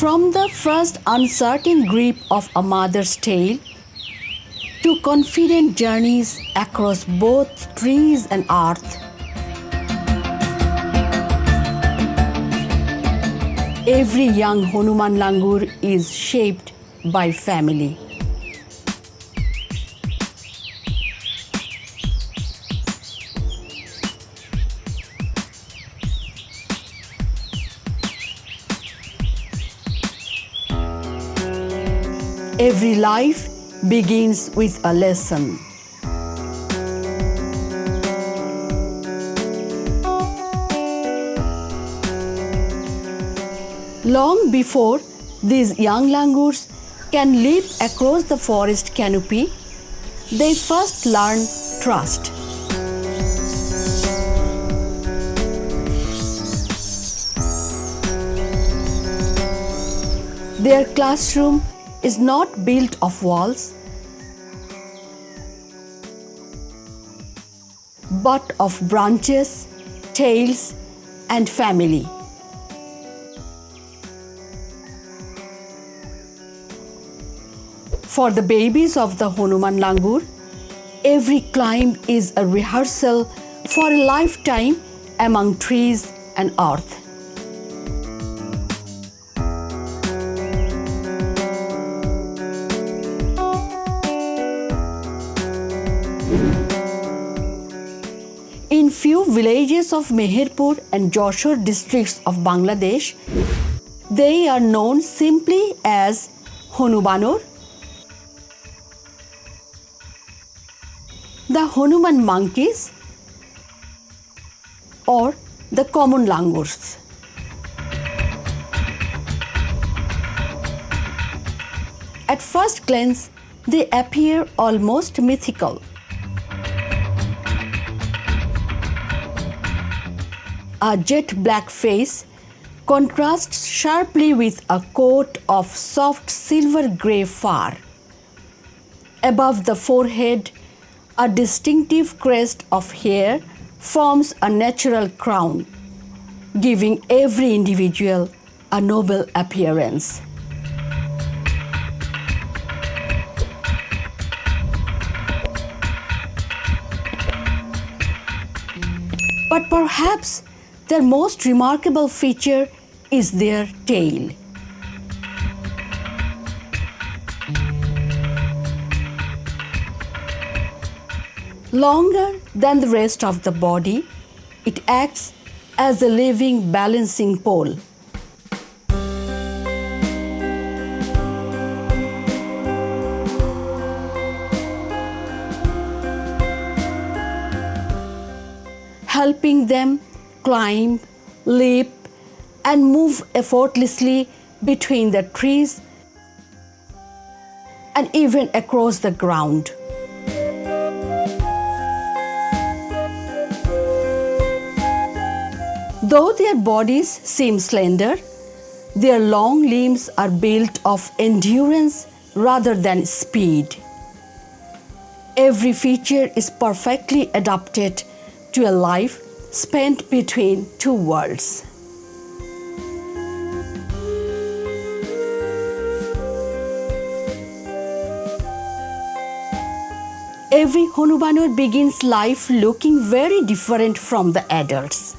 From the first uncertain grip of a mother's tail to confident journeys across both trees and earth, every young Hanuman Langur is shaped by family. Every life begins with a lesson. Long before these young langurs can leap across the forest canopy, they first learn trust. Their classroom is not built of walls, but of branches, tails, and family. For the babies of the Hanuman Langur, every climb is a rehearsal for a lifetime among trees and earth. In few villages of Meherpur and Jashore districts of Bangladesh, they are known simply as Hanumanor, the Hanuman monkeys, or the common langurs. At first glance, they appear almost mythical. A jet black face contrasts sharply with a coat of soft silver grey fur. Above the forehead, a distinctive crest of hair forms a natural crown, giving every individual a noble appearance. But perhaps their most remarkable feature is their tail. Longer than the rest of the body, it acts as a living balancing pole. Helping them climb, leap, and move effortlessly between the trees and even across the ground. Though their bodies seem slender, their long limbs are built of endurance rather than speed. Every feature is perfectly adapted to a life spent between two worlds. Every Hanumanur begins life looking very different from the adults.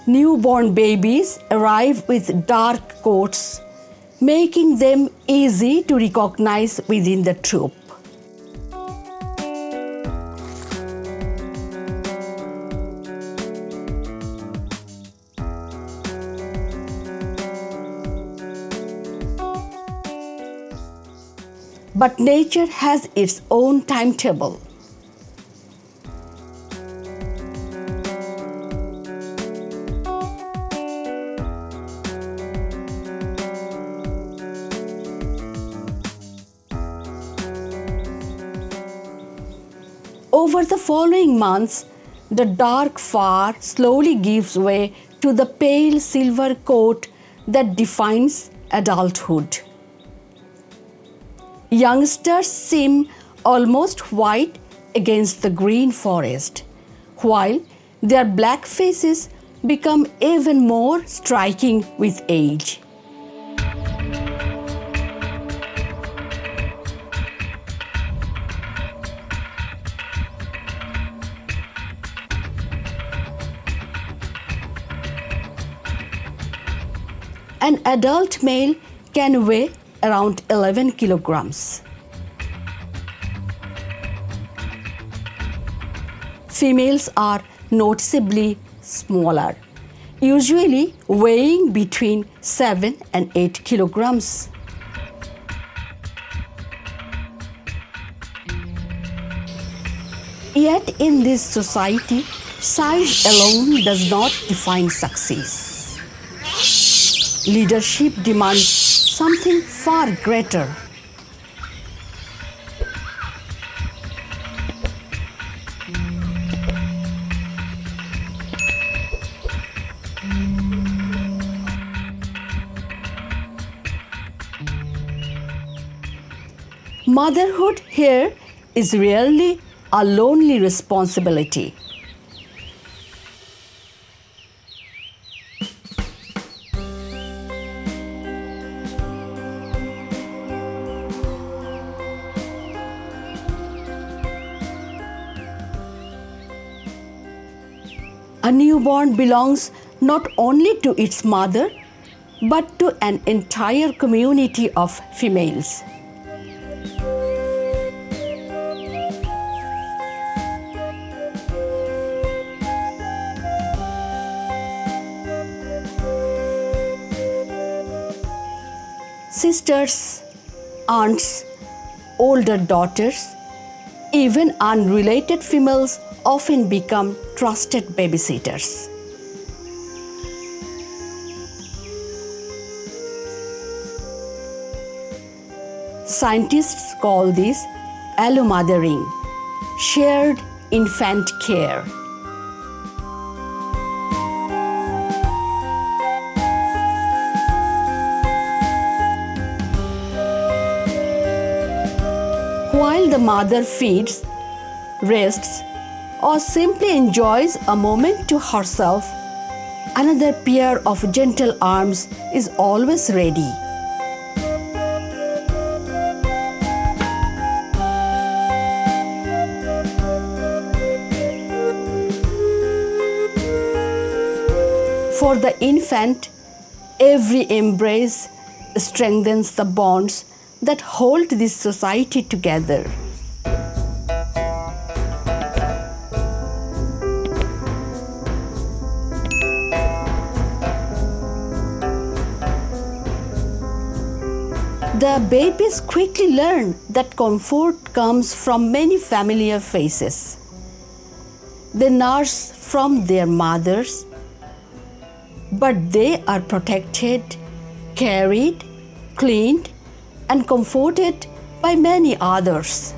Newborn babies arrive with dark coats, making them easy to recognize within the troop. But nature has its own timetable. Over the following months, the dark fur slowly gives way to the pale silver coat that defines adulthood. Youngsters seem almost white against the green forest, while Their black faces become even more striking with age. An adult male can weigh around 11 kilograms. Females are noticeably smaller, usually weighing between 7 and 8 kilograms. Yet in this society, size alone does not define success. Leadership demands something far greater. Motherhood here is rarely a lonely responsibility. A newborn belongs not only to its mother, but to an entire community of females. Sisters, aunts, older daughters, even unrelated females often become trusted babysitters. Scientists call this allomothering, shared infant care. While the mother feeds, rests, or simply enjoys a moment to herself, another pair of gentle arms is always ready. For the infant, every embrace strengthens the bonds that hold this society together. The babies quickly learn that comfort comes from many familiar faces. They nurse from their mothers, but they are protected, carried, cleaned, and comforted by many others.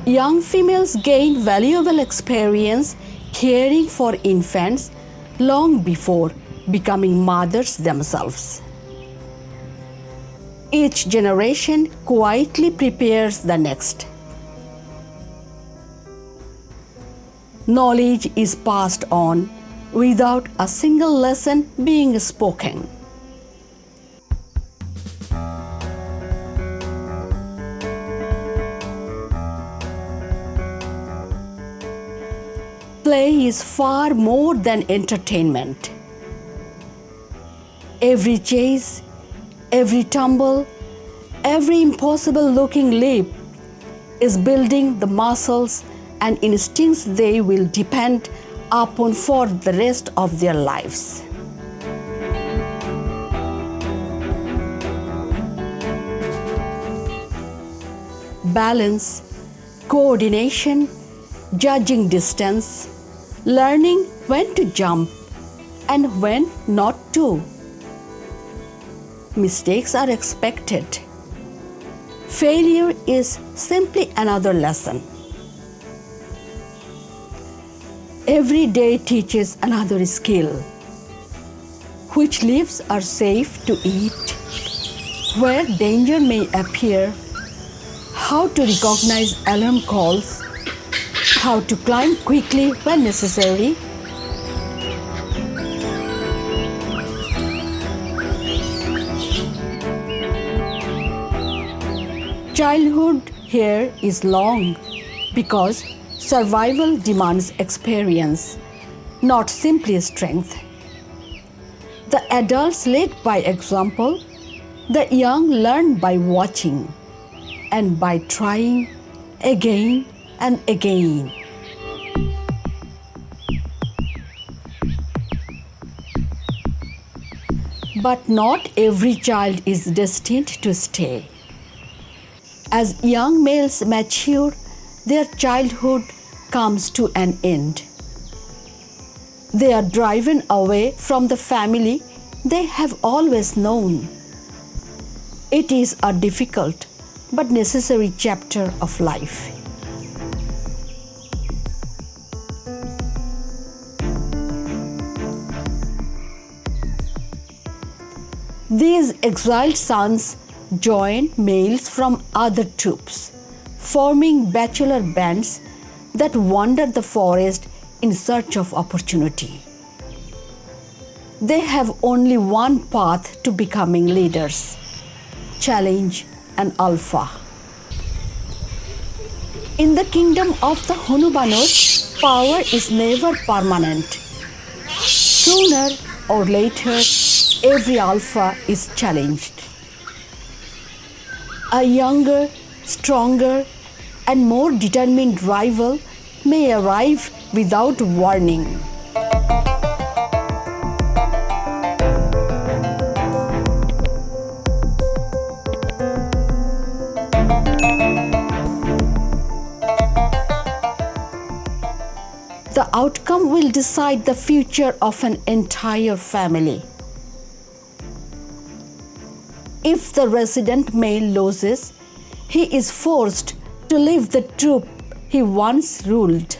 Young females gain valuable experience caring for infants long before becoming mothers themselves. Each generation quietly prepares the next. Knowledge is passed on without a single lesson being spoken. Play is far more than entertainment. Every chase, every tumble, every impossible looking leap is building the muscles and instincts they will depend upon for the rest of their lives. Balance, coordination, judging distance, learning when to jump and when not to. Mistakes are expected. Failure is simply another lesson. Every day teaches another skill. which leaves are safe to eat, where danger may appear, how to recognize alarm calls, how to climb quickly when necessary. Childhood here is long because survival demands experience, not simply strength. The adults lead by example, the young learn by watching and by trying again and again. But not every child is destined to stay. As young males mature, their childhood comes to an end. They are driven away from the family they have always known. It is a difficult but necessary chapter of life. These exiled sons join males from other troops, forming bachelor bands that wander the forest in search of opportunity. They have only one path to becoming leaders: challenge and alpha. In the kingdom of the Hanumanur, power is never permanent. Sooner or later, every alpha is challenged. A younger, stronger, and more determined rival may arrive without warning. The outcome will decide the future of an entire family. If the resident male loses, he is forced to leave the troop he once ruled.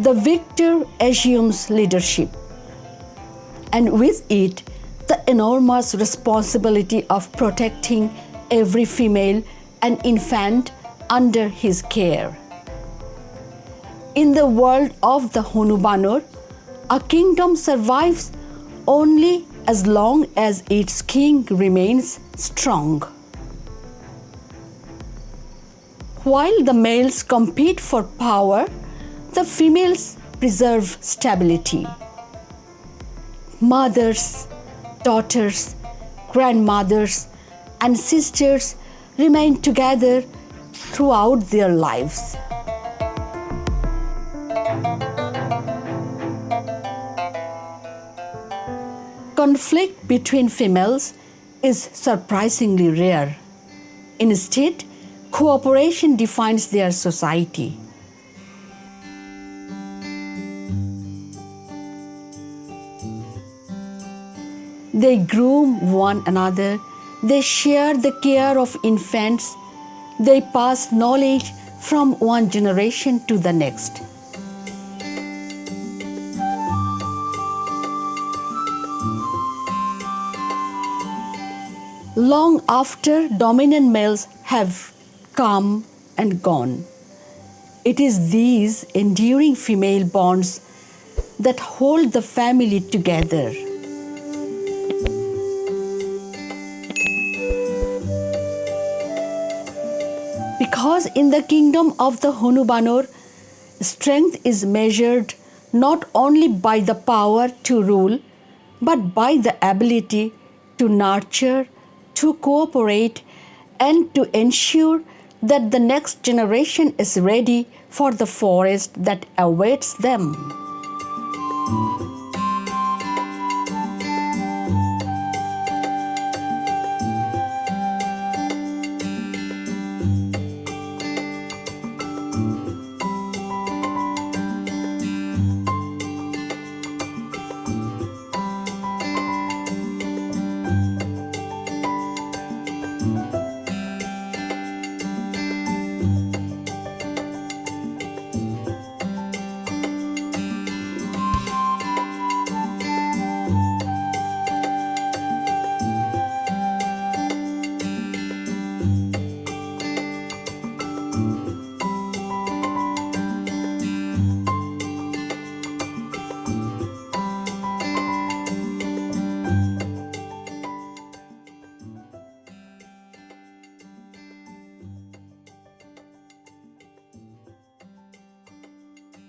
The victor assumes leadership, and with it, the enormous responsibility of protecting every female and infant under his care. In the world of the Hanumanur, a kingdom survives only as long as its king remains strong. While the males compete for power, the females preserve stability. Mothers, daughters, grandmothers, and sisters remain together throughout their lives. Conflict between females is surprisingly rare. Instead, cooperation defines their society. They groom one another, they share the care of infants, they pass knowledge from one generation to the next. Long after dominant males have come and gone, it is these enduring female bonds that hold the family together. Because in the kingdom of the Hanumanur, strength is measured not only by the power to rule, but by the ability to nurture, to cooperate, and to ensure that the next generation is ready for the forest that awaits them.